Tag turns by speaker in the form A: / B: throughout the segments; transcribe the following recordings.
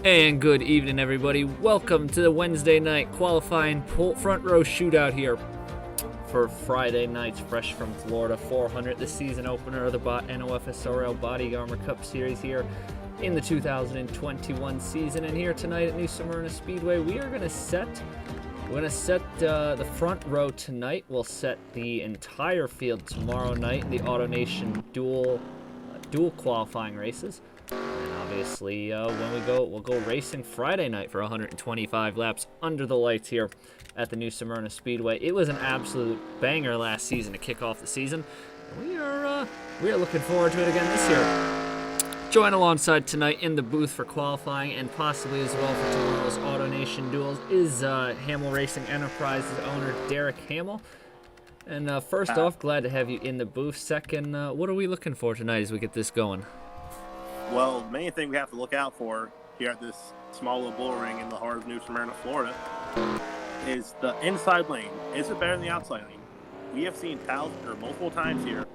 A: And good evening, everybody. Welcome to the Wednesday night qualifying front row shootout here for Friday night's fresh from Florida 400, the season opener of the NOFSRL Body Armor Cup Series here in the 2021 season. And here tonight at New Smyrna Speedway, we are going to set the front row tonight. We'll set the entire field tomorrow night in the AutoNation dual qualifying races. Obviously, we'll go racing Friday night for 125 laps under the lights here at the New Smyrna Speedway. It was an absolute banger last season to kick off the season. We are looking forward to it again this year. Join alongside tonight in the booth for qualifying and possibly as well for tomorrow's AutoNation duels is Hamill Racing Enterprises owner Derek Hamill. And first off, glad to have you in the booth. Second, what are we looking for tonight as we get this going?
B: Well, the main thing we have to look out for here at this small little bull ring in the heart of New Smyrna, Florida, is the inside lane. Is it better than the outside lane? We have seen multiple times here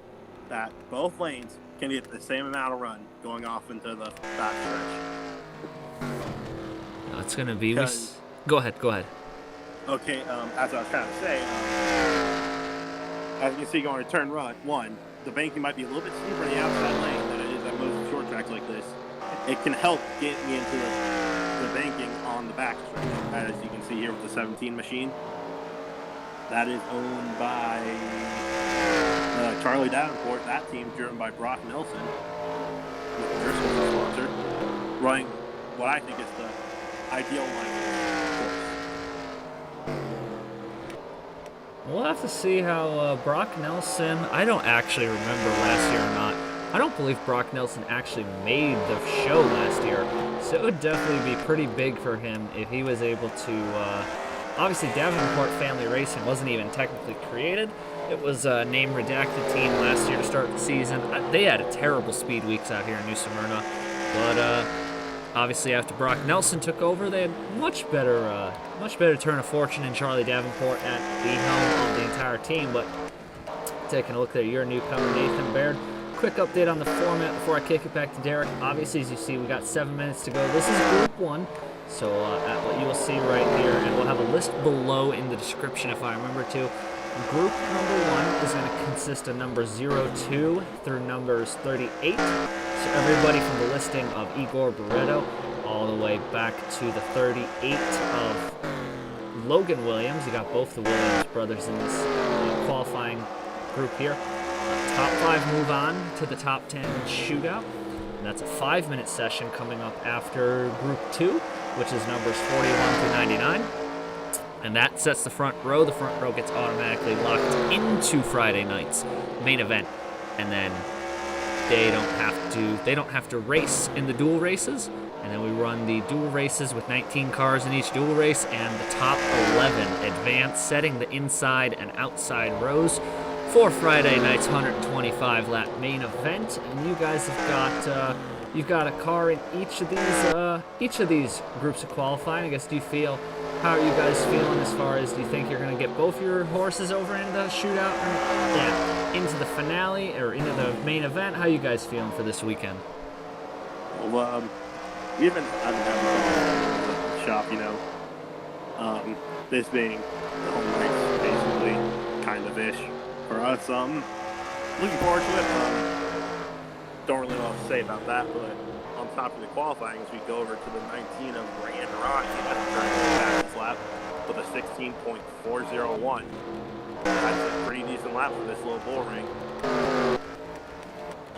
B: that both lanes can get the same amount of run going off into the back stretch.
A: It's going to be... Go ahead.
B: Okay, as I was trying to say, as you can see going to turn one, the banking might be a little bit steeper in the outside lane than it is at most short tracks like this. It can help get me into the banking on the back stretch, as you can see here with the 17 machine. That is owned by Charlie Davenport. That team driven by Brock Nelson, with Driscoll as a sponsor, running what I think is the ideal line.
A: We'll have to see how Brock Nelson... I don't actually remember last year or not. I don't believe Brock Nelson actually made the show last year, so it would definitely be pretty big for him if he was able to... Obviously, Davenport Family Racing wasn't even technically created. It was a name redacted team last year to start the season. They had a terrible speed weeks out here in New Smyrna, but obviously after Brock Nelson took over, they had much better turn of fortune in Charlie Davenport at the helm of the entire team. But taking a look there, your newcomer Nathan Baird. Quick update on the format before I kick it back to Derek. Obviously, as you see, we got 7 minutes to go. This is Group 1. So at what you will see right here, and we'll have a list below in the description if I remember to. Group number 1 is going to consist of numbers 02 through numbers 38. So everybody from the listing of Igor Barreto all the way back to the 38 of Logan Williams. You got both the Williams brothers in this qualifying group here. Top 5 move on to the top 10 shootout. And that's a 5-minute session coming up after Group 2, which is numbers 41 through 99. And that sets the front row. The front row gets automatically locked into Friday night's main event. And then they don't have to race in the dual races. And then we run the dual races with 19 cars in each dual race, and the top 11 advance, setting the inside and outside rows for Friday night's 125 lap main event. And you guys have you've got a car in each of these groups of qualifying. I guess, how are you guys feeling as far as, do you think you're going to get both your horses over into the shootout, or into the finale or into the main event? How are you guys feeling for this weekend?
B: Well, I've been having the shop, this being the home race, basically, kind of ish for us. Looking forward to it. Don't really know what to say about that, but on top of the qualifying, as we go over to the 19 of Rand Rocky, that's during the fastest lap with a 16.401. That's a pretty decent lap for this little bull ring.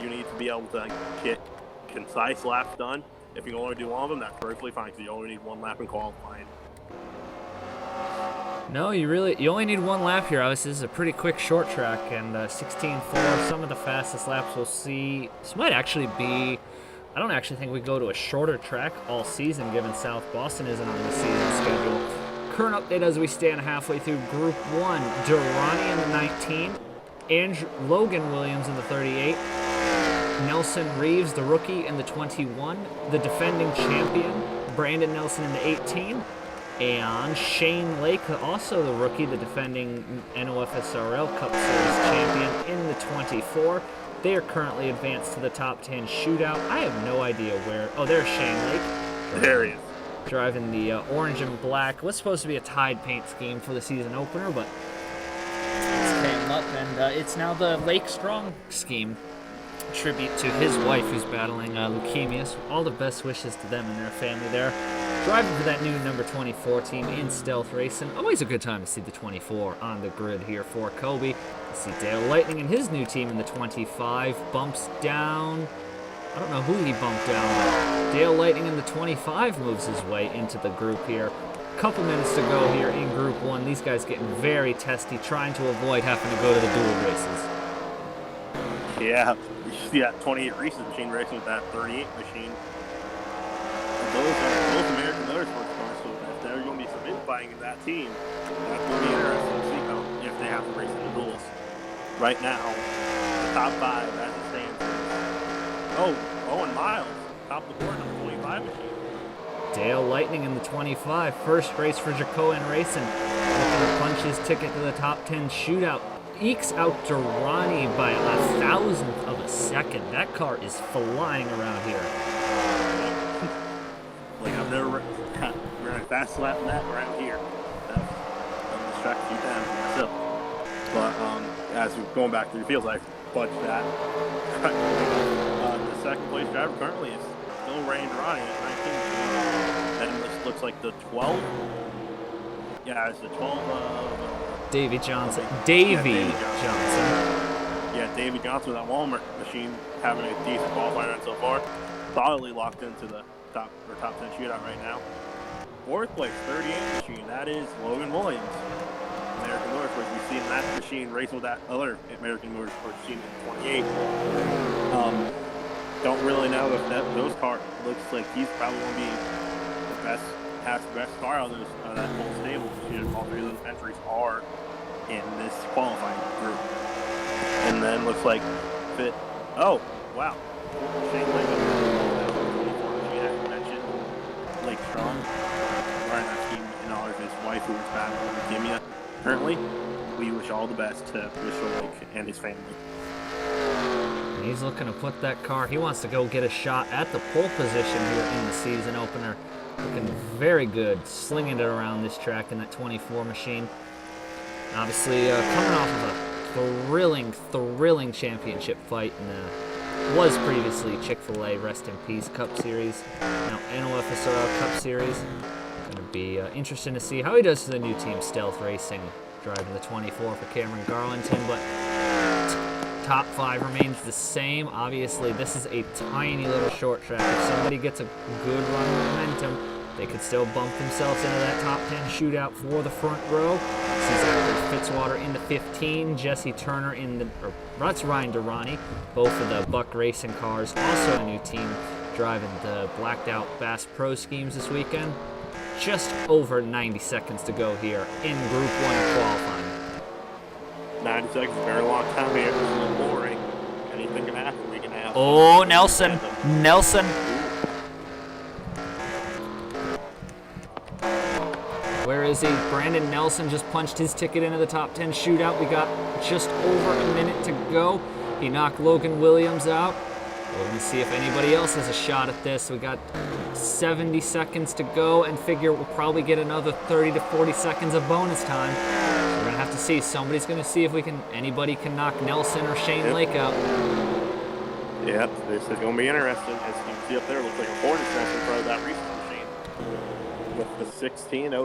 B: You need to be able to get concise laps done. If you can only do one of them, that's perfectly fine, because you only need one lap in qualifying.
A: No, you only need one lap here. Obviously, this is a pretty quick short track, and 16.4, some of the fastest laps we'll see. This might actually be... I don't actually think we go to a shorter track all season, given South Boston isn't on the season schedule. Current update as we stand halfway through Group 1. Durrani in the 19, Logan Williams in the 38, Nelson Reeves, the rookie, in the 21, the defending champion, Brandon Nelson in the 18, and Shane Lake, also the rookie, the defending NOFSRL Cup Series champion, in the 24. They are currently advanced to the top 10 shootout. I have no idea where. Oh, there's Shane Lake.
B: There he is.
A: Driving the orange and black. Was supposed to be a Tide paint scheme for the season opener, but it's came up, and it's now the Lake Strong scheme. Tribute to his wife, who's battling leukemia. So all the best wishes to them and their family there. Driving for that new number 24 team in Stealth Racing. Always a good time to see the 24 on the grid here for Kobe. You see Dale Lightning and his new team in the 25. Bumps down. I don't know who he bumped down, but Dale Lightning in the 25 moves his way into the group here. Couple minutes to go here in Group 1. These guys getting very testy, trying to avoid having to go to the dual races.
B: Yeah, you see that 28 Reese's machine racing with that 38 machine. Those are both American Motorsports cars, so if there's going to be some infighting in that team, that's going to be interesting to see how, if they have to race in the duels. Right now, the top 5 as it stands is, Owen Miles, top of the board on the 25 machine.
A: Dale Lightning in the 25, first race for Jacoan Racing. Looking to punch his ticket to the top 10 shootout. Ekes out Durrani by 1,000th of a second. That car is flying around here.
B: Like, I've never ran a fast lap in that around here. I'm just track a few times myself. But as we're going back through the fields, I fudged that. The second place driver currently is still Ray Durrani at 19. That looks like the 12. Yeah, it's the 12
A: Davy Johnson.
B: Davy Johnson. Yeah, Davy Johnson with that Walmart machine having a decent qualifying run so far. Solidly locked into the top 10 shootout right now. Fourth place, 38 machine. That is Logan Williams. American Motorsports. We've seen that machine race with that other American Motorsports machine in 28. Don't really know if those cars looks like he's probably going to be the best car out of that whole stable. All three of those entries are in this qualifying group. And then looks like fit. Oh, wow. Shane mentioned Lake Strong. Running that team in honor of his wife who is battling leukemia. Currently, we wish all the best to Mr. Lake and his family.
A: And he's looking to put that car. He wants to go get a shot at the pole position here in the season opener. Looking very good, slinging it around this track in that 24 machine. Obviously, coming off of a thrilling championship fight in was previously Chick-fil-A Rest in Peace Cup Series, now NOFSRL Cup Series. Going to be interesting to see how he does to the new team, Stealth Racing, driving the 24 for Cameron Garlington, but top 5 remains the same. Obviously, this is a tiny little short track. If somebody gets a good run of momentum, they could still bump themselves into that top 10 shootout for the front row. See Zachary Fitzwater in the 15, Jesse Turner in the, that's Ryan Durrani, both of the Buck Racing cars. Also a new team driving the blacked out Bass Pro schemes this weekend. Just over 90 seconds to go here in Group 1 of qualifying.
B: 90 seconds, a very long time here. It's a little boring. Anything can happen. We can have.
A: Oh, Nelson. Where is he? Brandon Nelson just punched his ticket into the top 10 shootout. We got just over a minute to go. He knocked Logan Williams out. We're going to see if anybody else has a shot at this. We got 70 seconds to go and figure we'll probably get another 30 to 40 seconds of bonus time. So we're going to have to see. Somebody's going to see if anybody can knock Nelson or Shane Lake out.
B: Yep, this is going to be interesting. As you can see up there, looks like a Hornet in front of that recent machine. With the 16, 02,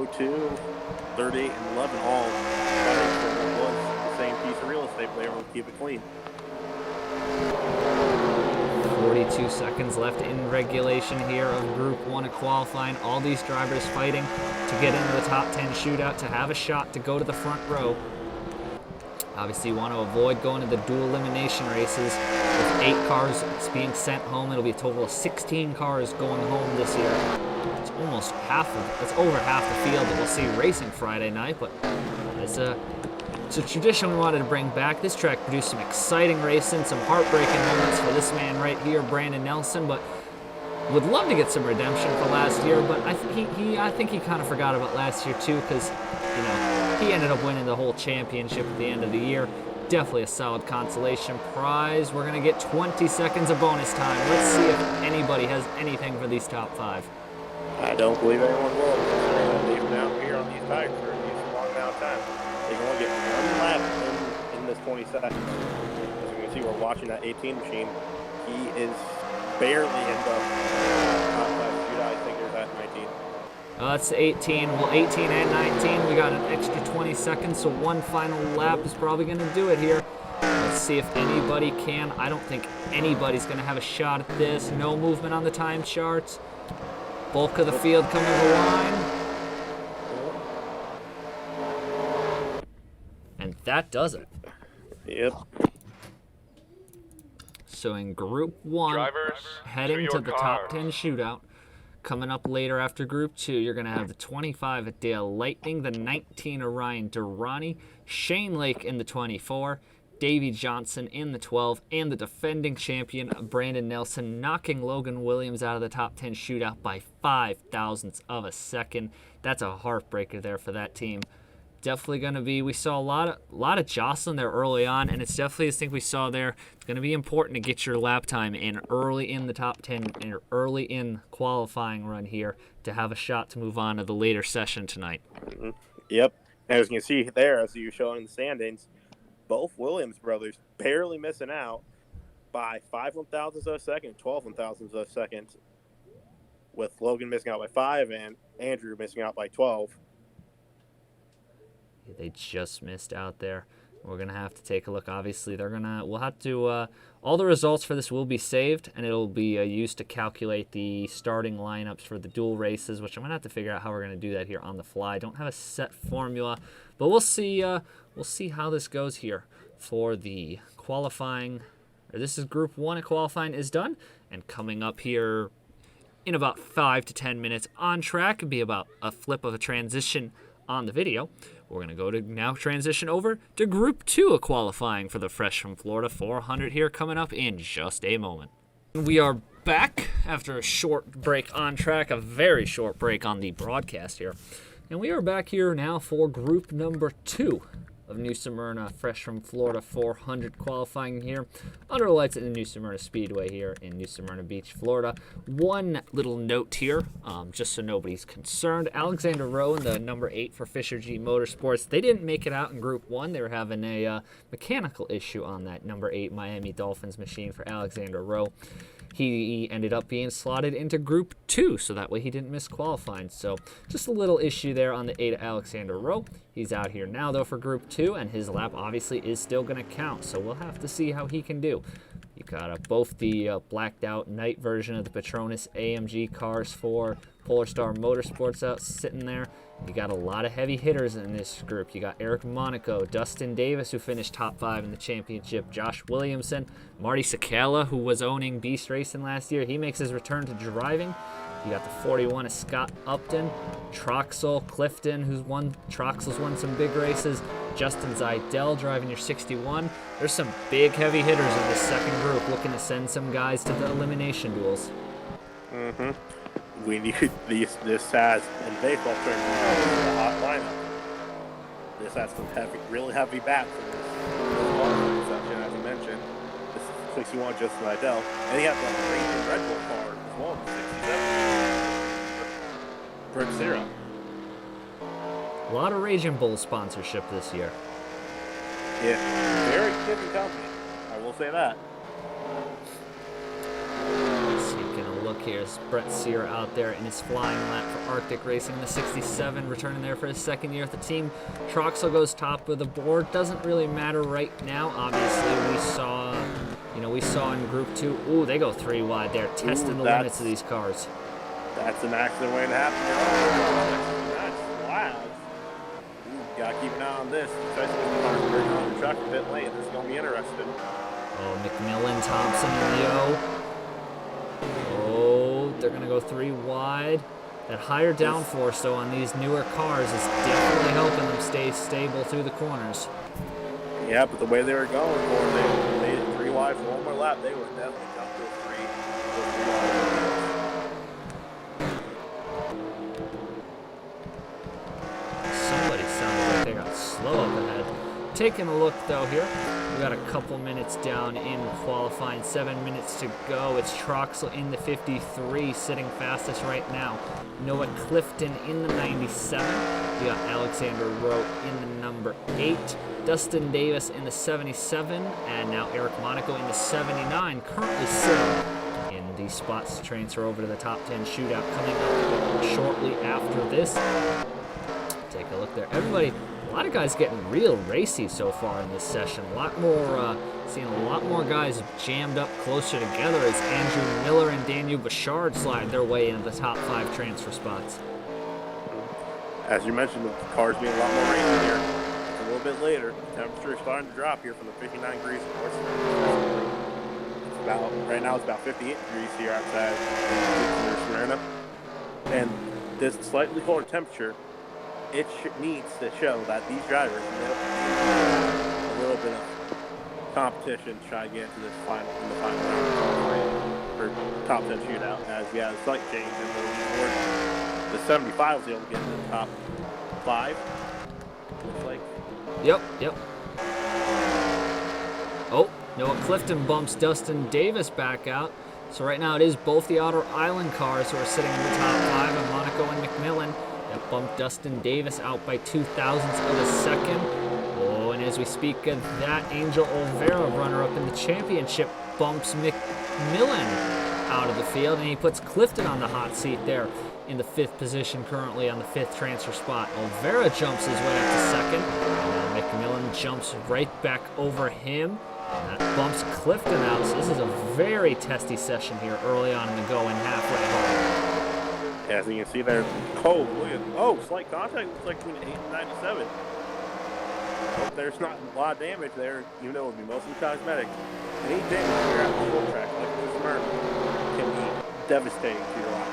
B: 38, and 11 all fighting for what was the same piece of real estate, but they were able to keep it clean.
A: 42 seconds left in regulation here of Group 1 of qualifying. All these drivers fighting to get into the top 10 shootout to have a shot to go to the front row. Obviously, you want to avoid going to the dual elimination races. With 8 cars being sent home, it'll be a total of 16 cars going home this year. It's almost it's over half the field that we'll see racing Friday night, but it's a tradition we wanted to bring back. This track produced some exciting racing, some heartbreaking moments for this man right here, Brandon Nelson, but would love to get some redemption for last year, but I think he kind of forgot about last year too, because he ended up winning the whole championship at the end of the year. Definitely a solid consolation prize. We're going to get 20 seconds of bonus time. Let's see if anybody has anything for these top 5.
B: I don't believe anyone will. Considering they've been out here on these tires for a decent long amount of time. They can only get one lap in this 20 seconds. As you can see, we're watching that 18 machine. He is barely in the top class shootout. I think there's at 19.
A: That's 18. Well, 18 and 19. We got an extra 20 seconds, so one final lap is probably going to do it here. Let's see if anybody can. I don't think anybody's going to have a shot at this. No movement on the time charts. Bulk of the field coming to the line. And that does it.
B: Yep.
A: So in Group 1,
C: Drivers,
A: heading to the
C: cars.
A: top 10 shootout. Coming up later after Group 2, you're going to have the 25 at Dale Lightning, the 19 Orion Durrani, Shane Lake in the 24, Davey Johnson in the 12, and the defending champion Brandon Nelson knocking Logan Williams out of the top 10 shootout by 5 thousandths of a second. That's a heartbreaker there for that team. Definitely going to be, we saw a lot of jostling there early on, and it's definitely, I think we saw there, it's going to be important to get your lap time in early in the top 10 and early in qualifying run here to have a shot to move on to the later session tonight.
B: Mm-hmm. Yep. As you can see there, as you're showing in the standings, both Williams brothers barely missing out by 5 1,000ths of a second, 12 1,000ths of a second, with Logan missing out by 5 and Andrew missing out by 12.
A: They just missed out there. We're going to have to take a look. Obviously, we'll have to, all the results for this will be saved, and it'll be used to calculate the starting lineups for the dual races, which I'm going to have to figure out how we're going to do that here on the fly. Don't have a set formula, but we'll see how this goes here for the qualifying. This is Group 1 at qualifying is done, and coming up here in about 5 to 10 minutes on track, it'll be about a flip of a transition on the video. We're going to go to now transition over to Group 2 of qualifying for the Fresh from Florida 400 here coming up in just a moment. We are back after a short break on track, a very short break on the broadcast here. And we are back here now for Group number 2 of New Smyrna Fresh from Florida 400 qualifying here under the lights at the New Smyrna Speedway here in New Smyrna Beach, Florida. One little note here, just so nobody's concerned. Alexander Rowe and the number 8 for Fisher G Motorsports, they didn't make it out in Group 1. They were having a mechanical issue on that number 8 Miami Dolphins machine for Alexander Rowe. He ended up being slotted into Group 2, so that way he didn't miss qualifying. So just a little issue there on the 8 Alexander Rowe. He's out here now, though, for Group 2, and his lap obviously is still going to count, so we'll have to see how he can do. You got both the blacked-out night version of the Petronas AMG cars for Polar Star Motorsports out sitting there. You got a lot of heavy hitters in this group. You got Eric Monaco, Dustin Davis, who finished top 5 in the championship, Josh Williamson, Marty Sakala, who was owning Beast Racing last year. He makes his return to driving. You got the 41 of Scott Upton, Troxel, Clifton, Troxel's won some big races, Justin Zidell driving your 61. There's some big heavy hitters in this second group looking to send some guys to the elimination duels.
B: Mm-hmm. We need this has, and baseball terms, a hot lineup. This has some really heavy bats in this section, as I mentioned. This 61 Justin Zidell, and he has a racing Red Bull car as well, 67. Brent Sierra.
A: A lot of Raging Bull sponsorship this year.
B: Yeah, very different company. I will say that.
A: Taking a look here, is Brett Sear out there in his flying lap for Arctic Racing, the 67, returning there for his second year with the team. Troxel goes top of the board. Doesn't really matter right now. Obviously, we saw in Group 2. Ooh, they go 3 wide there, testing the limits of these cars.
B: That's an accident waiting to happen. That's loud. Gotta keep an eye on this. Especially with the cars bringing on the track a bit late. This is gonna be interesting.
A: Oh, McMillan, Thompson, and Yo. Oh, they're gonna go 3 wide. That higher downforce, though, on these newer cars is definitely helping them stay stable through the corners.
B: Yeah, but the way they were going for it, they made it 3 wide for one more lap. They would definitely jump to a 3 wide.
A: Somebody sounded like they got slow up ahead. taking a look though here, we got a couple minutes down in qualifying, 7 minutes to go. It's Troxel in the 53, sitting fastest right now. Noah Clifton in the 97. We got Alexander Rowe in the number 8. Dustin Davis in the 77, and now Eric Monaco in the 79, currently sitting in these spots to transfer over to the top 10 shootout coming up shortly after this. Take a look there. Everybody, a lot of guys getting real racy so far in this session. A lot more, seeing a lot more guys jammed up closer together as Andrew Miller and Daniel Bouchard slide their way into the top 5 transfer spots.
B: As you mentioned, the cars being a lot more racy here. A little bit later, the temperature is starting to drop here from the 59 degrees. It's about, right now it's about 58 degrees here outside Smyrna. And this slightly colder temperature, it needs to show that these drivers need a little bit of competition to try to get into this final, in the final round or top 10 shootout, as we had a slight change in the leaderboard. The 75 was able to get into the top 5. Looks like.
A: Yep. Oh, Noah Clifton bumps Dustin Davis back out. So right now it is both the Outer Island cars who are sitting in the top 5, and Monaco and McMillan. That bumped Dustin Davis out by 0.02 of a second. Oh, and as we speak of that, Angel Olvera, runner-up in the championship, bumps McMillan out of the field, and he puts Clifton on the hot seat there in the 5th position currently on the 5th transfer spot. Olvera jumps his way up to 2nd, and McMillan jumps right back over him, and that bumps Clifton out. So this is a very testy session here early on in the go and halfway home.
B: As you can see there, slight contact looks like between 8 and 97. Hope there's not a lot of damage there, even though it would be mostly cosmetic. Any damage here at the full track, like this Smyrna, can be devastating to your life.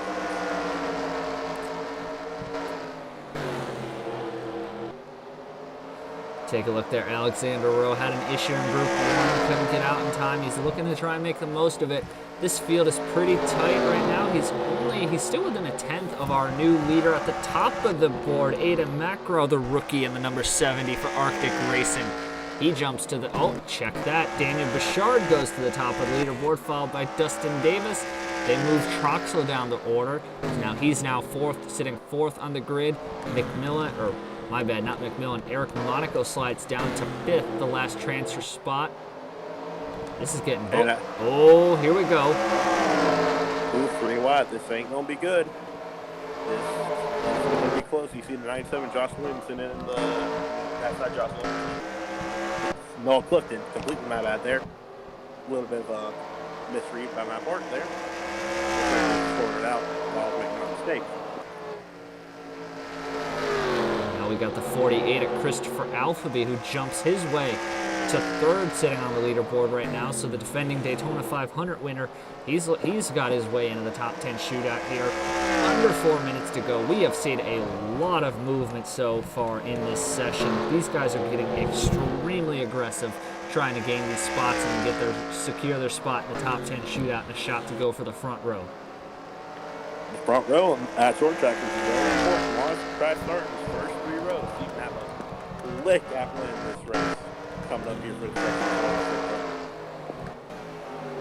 A: Take a look there. Alexander Rowe had an issue in Group 1, couldn't get out in time. He's looking to try and make the most of it. This field is pretty tight right now. He's still within 1/10 of our new leader at the top of the board, Aiden Macro, the rookie in the number 70 for Arctic Racing. He jumps to the, check that. Daniel Bouchard goes to the top of the leaderboard, followed by Dustin Davis. They move Troxel down the order. He's now 4th, sitting 4th on the grid. Eric Monaco slides down to 5th, the last transfer spot. This is getting big. Oh, here we go.
B: Ooh, 3 wide. This ain't going to be good. This is going to be close. You see the 97, Josh Williamson in the backside, Josh Williamson. Noah Clifton, completely my bad there. A little bit of a misread by my part there. Sorted out while making a mistake.
A: We got the 48 at Christopher Alphaby, who jumps his way to 3rd, sitting on the leaderboard right now. So the defending Daytona 500 winner, he's got his way into the top 10 shootout here. Under 4 minutes to go. We have seen a lot of movement so far in this session. These guys are getting extremely aggressive, trying to gain these spots and secure their spot in the top 10 shootout and a shot to go for the front row.
B: The front row at short track is very important. Wants to try to start his first 3 rows. You can have a lick at winning this race coming up here for the second.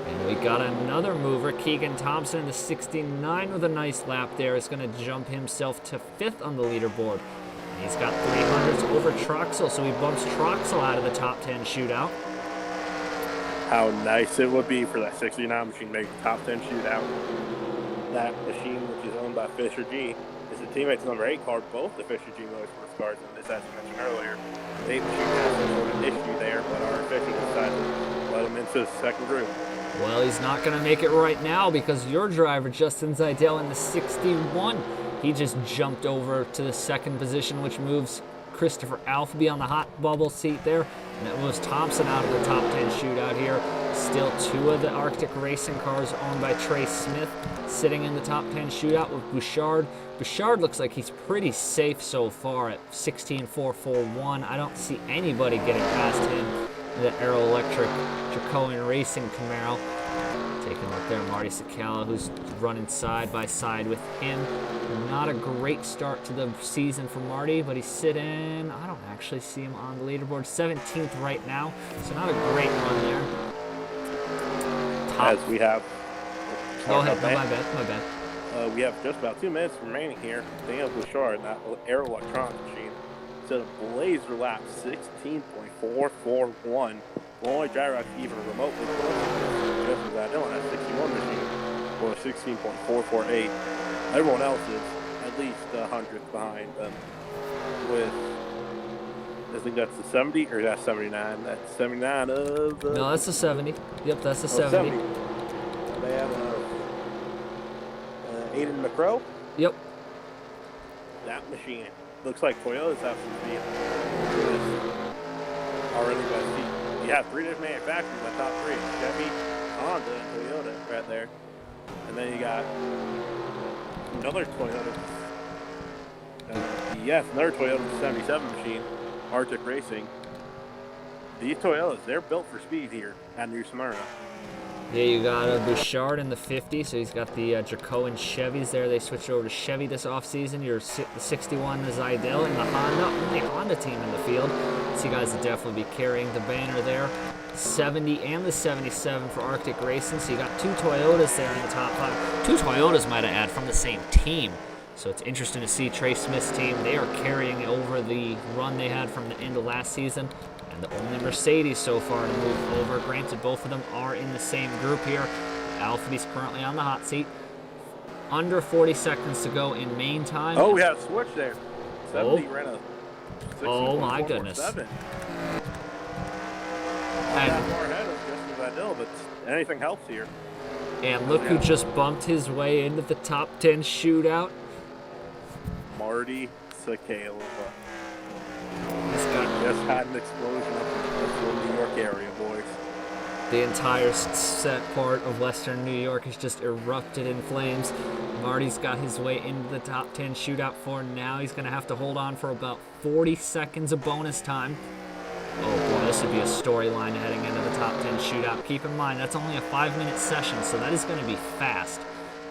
A: And we got another mover, Keegan Thompson in the 69 with a nice lap there. Is going to jump himself to 5th on the leaderboard. And he's got 300s over Troxel, so he bumps Troxel out of the top 10 shootout.
B: How nice it would be for that 69 machine to make the top 10 shootout. That machine, which is owned by Fisher G, is a teammate's number 8 car, both the Fisher G Motorsports cars, and this, as you mentioned earlier, the 8 machine has some sort of issue there, but our officials decided to let him into the second group.
A: Well, he's not going to make it right now because your driver, Justin Zidell, in the 61, he just jumped over to the 2nd position, which moves Christopher Alphaby on the hot bubble seat there, and it moves Thompson out of the top 10 shootout here. Still 2 of the Arctic Racing cars owned by Trey Smith sitting in the top 10 shootout with Bouchard. Bouchard looks like he's pretty safe so far at 16.441. I don't see anybody getting past him in the Aero Electric Dracoin Racing Camaro. Taking a look there, Marty Sakala, who's running side by side with him. Not a great start to the season for Marty, but he's sitting, I don't actually see him on the leaderboard, 17th right now, so not a great run there.
B: As we have...
A: Go ahead, no, my bad.
B: We have just about 2 minutes remaining here. Daniel Bouchard, that Aero Electronics machine, set a blazer lap 16.441. The only driver that's even remotely close to this is that Dylan at 61 machine, or 16.448. Everyone else is at least 100th behind them. With, I think that's the 70, or that's 79. That's 79 of...
A: no, that's the 70. Yep, that's the 70.
B: They have Aiden McCrow.
A: Yep.
B: That machine looks like Toyota's have some speed. Already got speed. You have 3 different manufacturers in the top 3. Chevy, Honda, and Toyota right there. And then you got another Toyota. Another Toyota 77 machine, Arctic Racing. These Toyotas, they're built for speed here at New Smyrna.
A: Yeah, you got Bouchard in the 50, so he's got the Dracoan Chevys there. They switched over to Chevy this offseason. The 61 is Idell in the Honda, only Honda team in the field. So you guys will definitely be carrying the banner there. 70 and the 77 for Arctic Racing. So you got 2 Toyotas there in the top 5. 2 Toyotas, might I add, from the same team. So it's interesting to see Trey Smith's team. They are carrying over the run they had from the end of last season. And the only Mercedes so far to move over. Granted, both of them are in the same group here. Alphabe's currently on the hot seat. Under 40 seconds to go in main time.
B: Oh, we have a switch there. 70 ran a 16.
A: Oh my goodness.
B: Not that far ahead of just as I know, but anything helps here.
A: And look who just bumped his way into the top 10 shootout.
B: Marty Sakala. Just had an explosion up in the New York area, boys.
A: The entire set part of Western New York has just erupted in flames. Marty's got his way into the top 10 shootout for now. He's going to have to hold on for about 40 seconds of bonus time. Oh boy, this would be a storyline heading into the top 10 shootout. Keep in mind, that's only a 5-minute session, so that is going to be fast.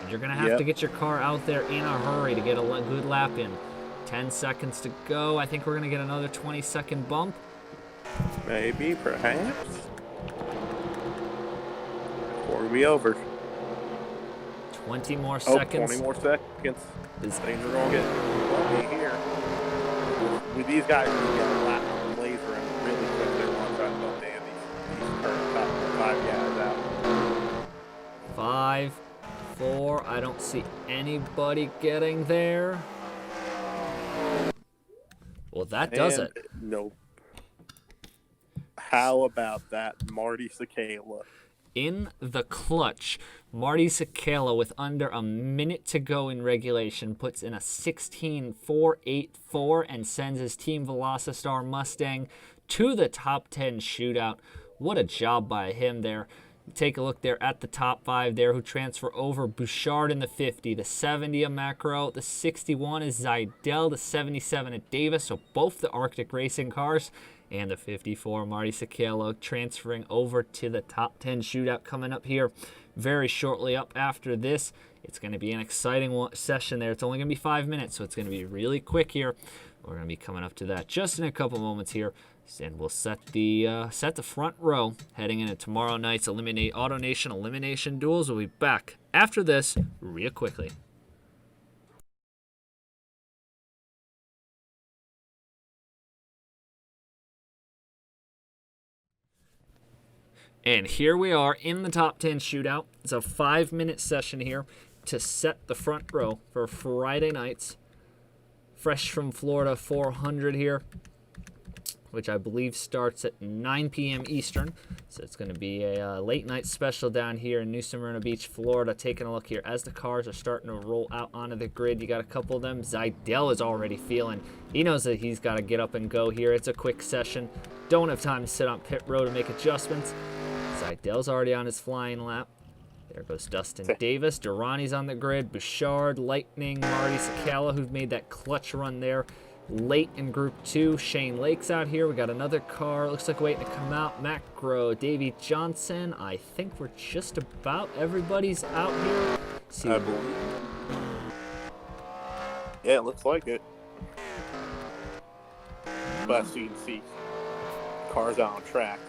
A: And you're going to have to get your car out there in a hurry to get a good lap in. 10 seconds to go. I think we're going to get another 20-second bump.
B: Maybe, perhaps. Or we over.
A: 20 more seconds.
B: 20 more seconds. Things are going to get lucky here. With these guys, you get a lap on the laser and really quickly launch out of these current top 5 guys out.
A: 5, 4. I don't see anybody getting there. Well, that does it.
B: Nope. How about that, Marty Sakala?
A: In the clutch, Marty Sakala, with under a minute to go in regulation, puts in a 16.484 and sends his Team Velocistar Mustang to the top 10 shootout. What a job by him there. Take a look there at the top 5 there who transfer over. Bouchard in the 50, the 70 of Macro, the 61 is Zidell, the 77 at Davis, so both the Arctic Racing cars, and the 54 Marty Sakala transferring over to the top 10 shootout coming up here very shortly up after this. It's going to be an exciting session there. It's only going to be 5 minutes, so it's going to be really quick here. We're going to be coming up to that just in a couple moments here. And we'll set the front row heading into tomorrow night's AutoNation Elimination Duels. We'll be back after this real quickly. And here we are in the top 10 shootout. It's a 5-minute session here to set the front row for Friday nights. Fresh from Florida 400 here, which I believe starts at 9 p.m. Eastern. So it's going to be a late night special down here in New Smyrna Beach, Florida. Taking a look here as the cars are starting to roll out onto the grid. You got a couple of them. Zidell is already feeling. He knows that he's got to get up and go here. It's a quick session. Don't have time to sit on pit row to make adjustments. Zidell's already on his flying lap. There goes Dustin Davis. Durrani's on the grid. Bouchard, Lightning, Marty Sakala, who've made that clutch run there late in Group 2. Shane Lake's out here. We got another car. Looks like waiting to come out. Macro, Davey Johnson. I think we're just about everybody's out here. See,
B: I believe. Yeah, it looks like it. But as you can see, cars out on track,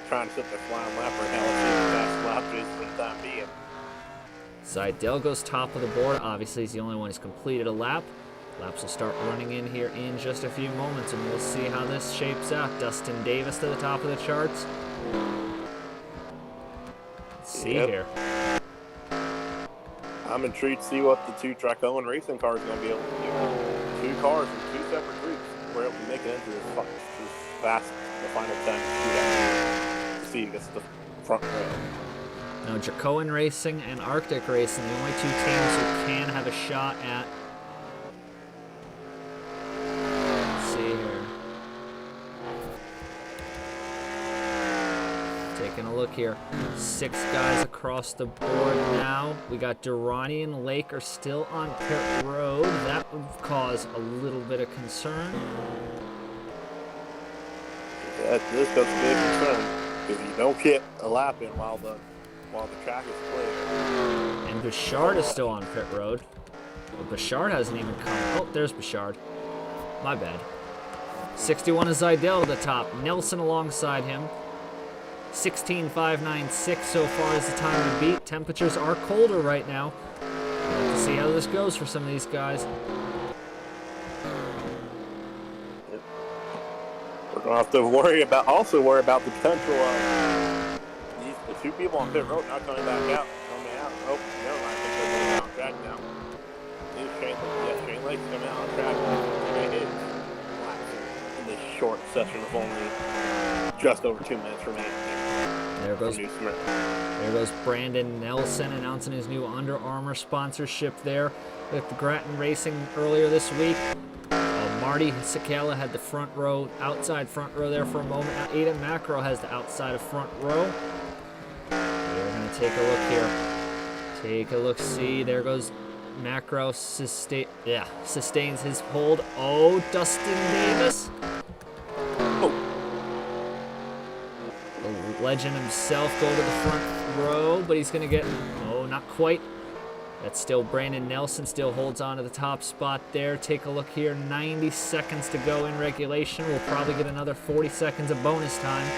B: trying to set their flying lap right now. Let's see the fast lap is for the time being.
A: Seidel goes top of the board. Obviously, he's the only one who's completed a lap. Laps will start running in here in just a few moments, and we'll see how this shapes out. Dustin Davis to the top of the charts. Let's see here.
B: I'm intrigued to see what the two Track-Owen racing cars are going to be able to do. Two cars from two separate groups were able to make it into this fast, the final 10 shootout. To see who gets the front row.
A: Now, Jacoan Racing and Arctic Racing, the only two teams who can have a shot at. Let's see here. Taking a look here. 6 guys across the board now. We got Durrani and Lake are still on pit road. That would cause a little bit of concern.
B: Yeah, this does be a concern because you don't get a lap in while the track is clear.
A: And Bouchard is still on pit road. But Bouchard hasn't even come. Oh, there's Bouchard. My bad. 61 is Seidel to the top. Nelson alongside him. 16.596 so far is the time to beat. Temperatures are colder right now. We'll have to see how this goes for some of these guys.
B: We're going to have to worry about the potential of the two people on pit road not coming back out. Coming out. Oh, no, I think they're going on track now. Shane Lake's coming out on track. In this short session of only just over 2 minutes remaining.
A: There goes Brandon Nelson announcing his new Under Armour sponsorship there with the Grattan Racing earlier this week. Marty Sakala had the front row, outside front row there for a moment. Now Aiden Macro has the outside of front row. We're going to take a look here. Take a look, see, there goes Macro, sustains his hold. Oh, Dustin Davis. The legend himself go to the front row, but he's going to get, oh, not quite. That's still Brandon Nelson, still holds on to the top spot there. Take a look here, 90 seconds to go in regulation. We'll probably get another 40 seconds of bonus time.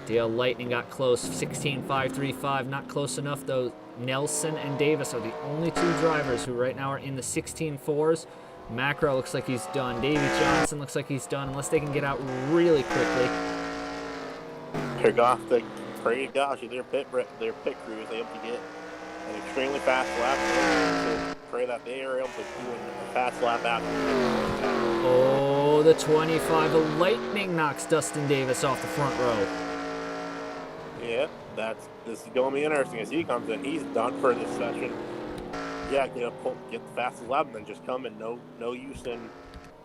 A: Dale Lightning got close, 16.535, not close enough though. Nelson and Davis are the only two drivers who right now are in the 16.4s. Macro looks like he's done. Davey Johnson looks like he's done, unless they can get out really quickly.
B: Pray gosh, their pit crew is able to get an extremely fast lap. So pray that they are able to do a fast lap after.
A: Oh, the 25. The Lightning knocks Dustin Davis off the front row.
B: Yeah, this is going to be interesting as he comes in. He's done for this session. Yeah, get the fastest lap and then just come in. No use in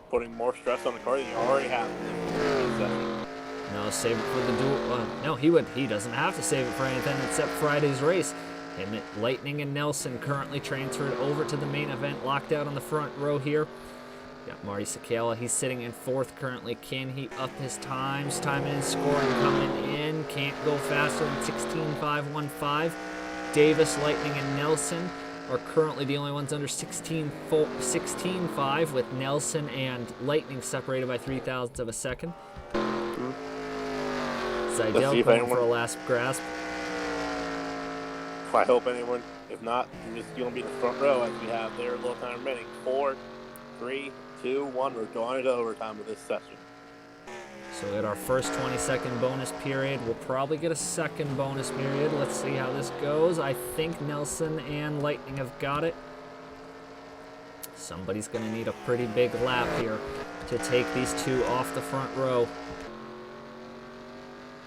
B: putting more stress on the car than you already have in this session.
A: No, save it for the duel. No, he doesn't have to save it for anything except Friday's race. Him, Lightning and Nelson currently transferred over to the main event, locked out on the front row here. Got Marty Sakala, he's sitting in 4th currently. Can he up his times? Time and scoring coming in. Can't go faster than 16.515. Davis, Lightning, and Nelson are currently the only ones under 16.5, with Nelson and Lightning separated by 0.03 of a second. Seidel going for a last grasp.
B: I hope anyone, if not, you're just going to be in the front row as we have there a little time remaining. 4, 3, 2, 1. We're going into overtime with this session.
A: So we had our first 20-second bonus period. We'll probably get a second bonus period. Let's see how this goes. I think Nelson and Lightning have got it. Somebody's going to need a pretty big lap here to take these two off the front row.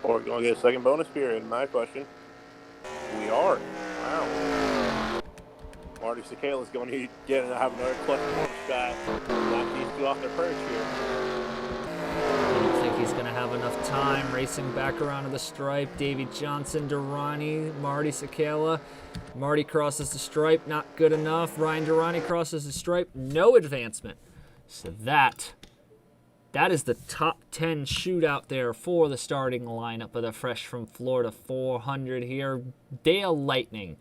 B: Or we're going to get a second bonus period, my question. We are. Wow. Marty Sakala is going to have another clutch bonus shot. Knock these two off their perch here.
A: I don't think he's going to have enough time. Racing back around to the stripe. Davey Johnson, Durrani, Marty Sakala. Marty crosses the stripe. Not good enough. Ryan Durrani crosses the stripe. No advancement. So that is the top 10 shootout there for the starting lineup of the Fresh from Florida 400 here. Dale Lightning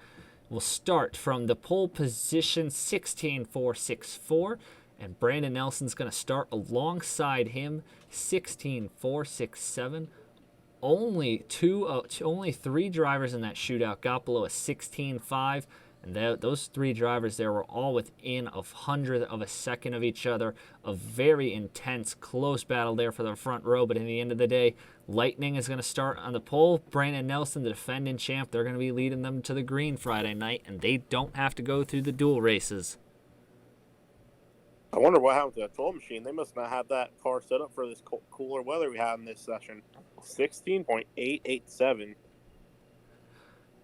A: will start from the pole position 16.464, and Brandon Nelson's going to start alongside him 16.467. Only three drivers in that shootout got below a 16.5, and those three drivers there were all within a hundredth of a second of each other. A very intense, close battle there for the front row, but in the end of the day, Lightning is going to start on the pole. Brandon Nelson, the defending champ, they're going to be leading them to the green Friday night, and they don't have to go through the dual races.
B: I wonder what happened to that toll machine. They must not have that car set up for this cooler weather we had in this session. 16.887.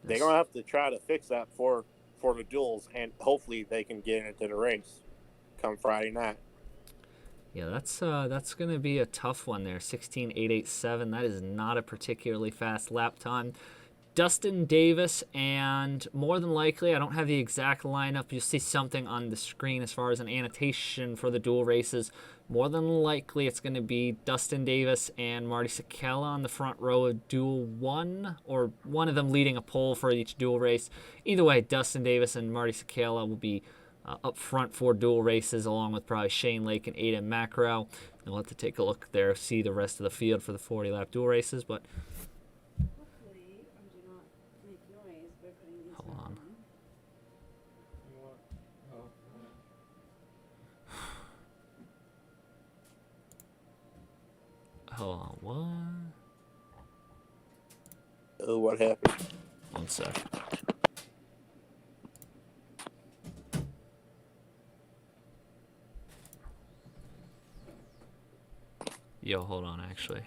B: They're going to have to try to fix that for the duels, and hopefully they can get into the race come Friday night.
A: Yeah, that's going to be a tough one there. 16.887. That is not a particularly fast lap time. Dustin Davis, and more than likely, I don't have the exact lineup. You'll see something on the screen as far as an annotation for the dual races. More than likely, it's going to be Dustin Davis and Marty Sakella on the front row of Duel 1, or one of them leading a pole for each dual race. Either way, Dustin Davis and Marty Sakella will be up front for dual races, along with probably Shane Lake and Aiden Macro. We'll have to take a look there, see the rest of the field for the 40-lap dual races, but hold on. Hold on, what?
B: Oh, what happened?
A: One sec. Yo, hold on, actually.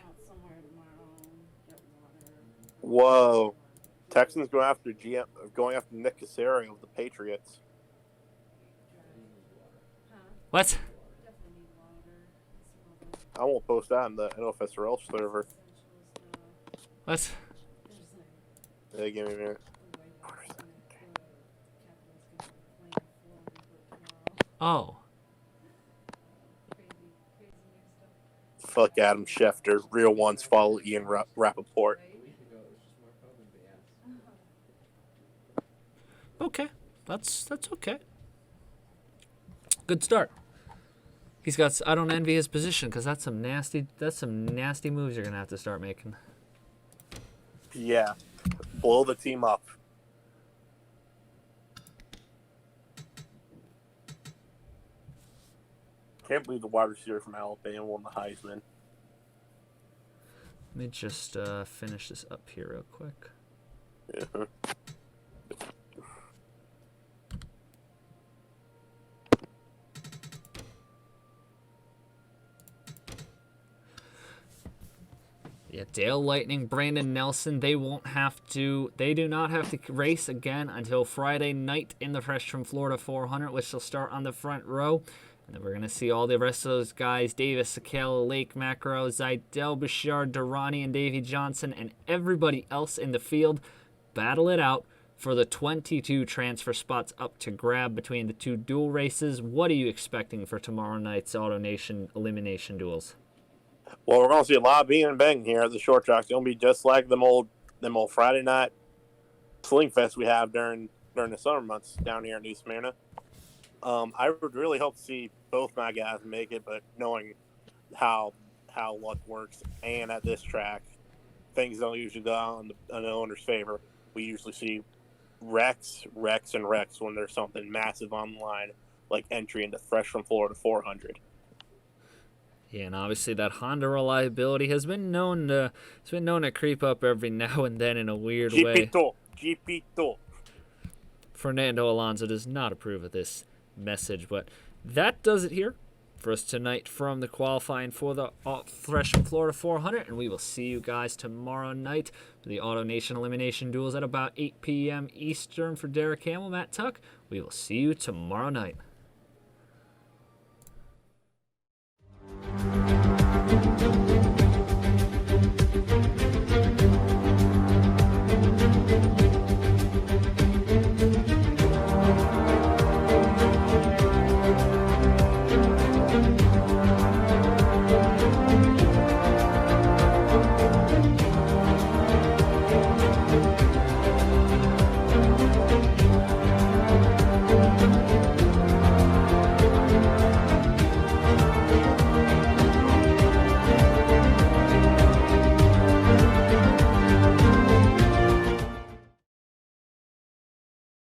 B: Whoa. Texans going after Nick Casario of the Patriots.
A: What?
B: I won't post that on the NOFSRL server.
A: What?
B: Hey, give me a minute.
A: Oh.
B: Fuck Adam Schefter. Real ones follow Ian Rappaport.
A: Okay. That's okay. Good start. He's got. I don't envy his position because that's some nasty moves you're gonna have to start making.
B: Yeah, blow the team up. Can't believe the wide receiver from Alabama won the Heisman.
A: Let me just finish this up here real quick.
B: Yeah.
A: Yeah, Dale Lightning, Brandon Nelson, they do not have to race again until Friday night in the Fresh from Florida 400, which will start on the front row. And then we're going to see all the rest of those guys, Davis, Sakala, Lake, Macro, Zidell, Bashard, Durrani, and Davey Johnson, and everybody else in the field battle it out for the 22 transfer spots up to grab between the two dual races. What are you expecting for tomorrow night's AutoNation elimination duels?
B: Well, we're going to see a lot of being and banging here at the short track. It's going to be just like them old Friday night sling fest we have during the summer months down here in New Smyrna. I would really hope to see both my guys make it, but knowing how luck works and at this track, things don't usually go on the owner's favor. We usually see wrecks when there's something massive on the line, like entry into Fresh from Florida 400.
A: Yeah, and obviously that Honda reliability has been known to creep up every now and then in a weird way.
B: Gpito.
A: Fernando Alonso does not approve of this message, but that does it here for us tonight from the qualifying for the Fresh from Florida 400, and we will see you guys tomorrow night for the AutoNation elimination duels at about 8 p.m. Eastern. For Derek Hamill, Matt Tuck, we will see you tomorrow night.